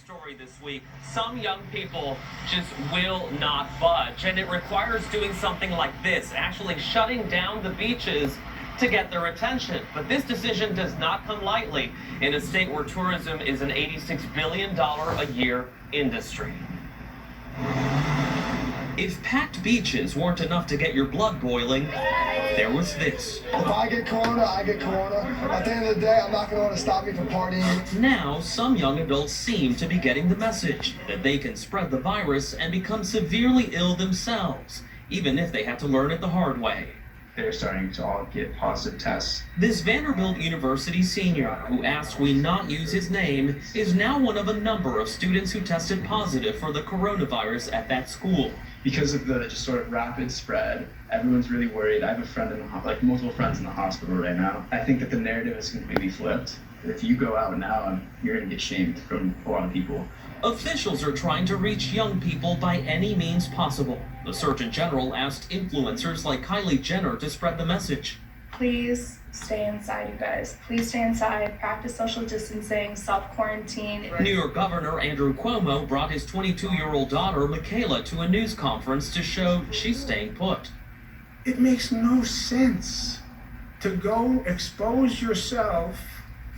story this week. Some young people just will not budge, and it requires doing something like this, actually shutting down the beaches to get their attention. But this decision does not come lightly in a state where tourism is an $86 billion a year industry. If packed beaches weren't enough to get your blood boiling, there was this. If I get corona, I get corona. At the end of the day, I'm not going to want to stop me from partying. Now, some young adults seem to be getting the message that they can spread the virus and become severely ill themselves, even if they had to learn it the hard way. They're starting to all get positive tests. This Vanderbilt University senior, who asked we not use his name, is now one of a number of students who tested positive for the coronavirus at that school. Because of the just sort of rapid spread, everyone's really worried. I have a friend in the multiple friends in the hospital right now. I think that the narrative is completely flipped. If you go out now, you're going to get shamed from a lot of people. Officials are trying to reach young people by any means possible. The Surgeon General asked influencers like Kylie Jenner to spread the message. Please stay inside, you guys. Please stay inside, practice social distancing, self-quarantine. New York Governor Andrew Cuomo brought his 22-year-old daughter, Michaela, to a news conference to show she's staying put. It makes no sense to go expose yourself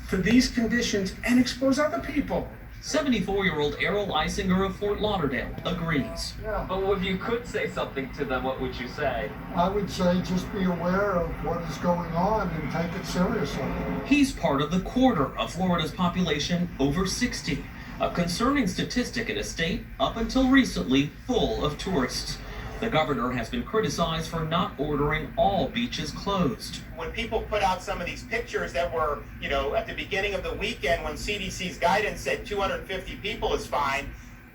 to these conditions and expose other people. 74-year-old Errol Eisinger of Fort Lauderdale agrees. Yeah. But if you could say something to them, what would you say? I would say just be aware of what is going on and take it seriously. He's part of the quarter of Florida's population over 60, a concerning statistic in a state up until recently full of tourists. The governor has been criticized for not ordering all beaches closed. When people put out some of these pictures that were, at the beginning of the weekend when CDC's guidance said 250 people is fine,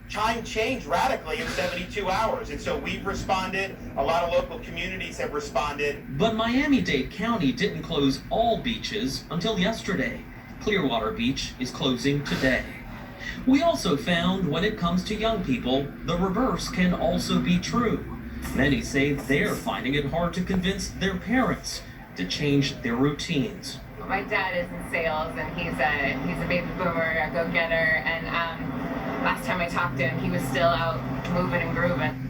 time changed radically in 72 hours. And so we've responded. A lot of local communities have responded. But Miami-Dade County didn't close all beaches until yesterday. Clearwater Beach is closing today. We also found when it comes to young people, the reverse can also be true. Many say they're finding it hard to convince their parents to change their routines. My dad is in sales and he's a baby boomer, a go-getter, and last time I talked to him, he was still out moving and grooving.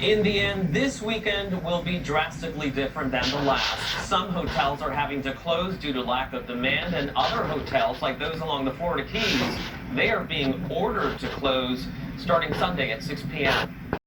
In the end, this weekend will be drastically different than the last. Some hotels are having to close due to lack of demand, and other hotels, like those along the Florida Keys, they are being ordered to close starting Sunday at 6 p.m.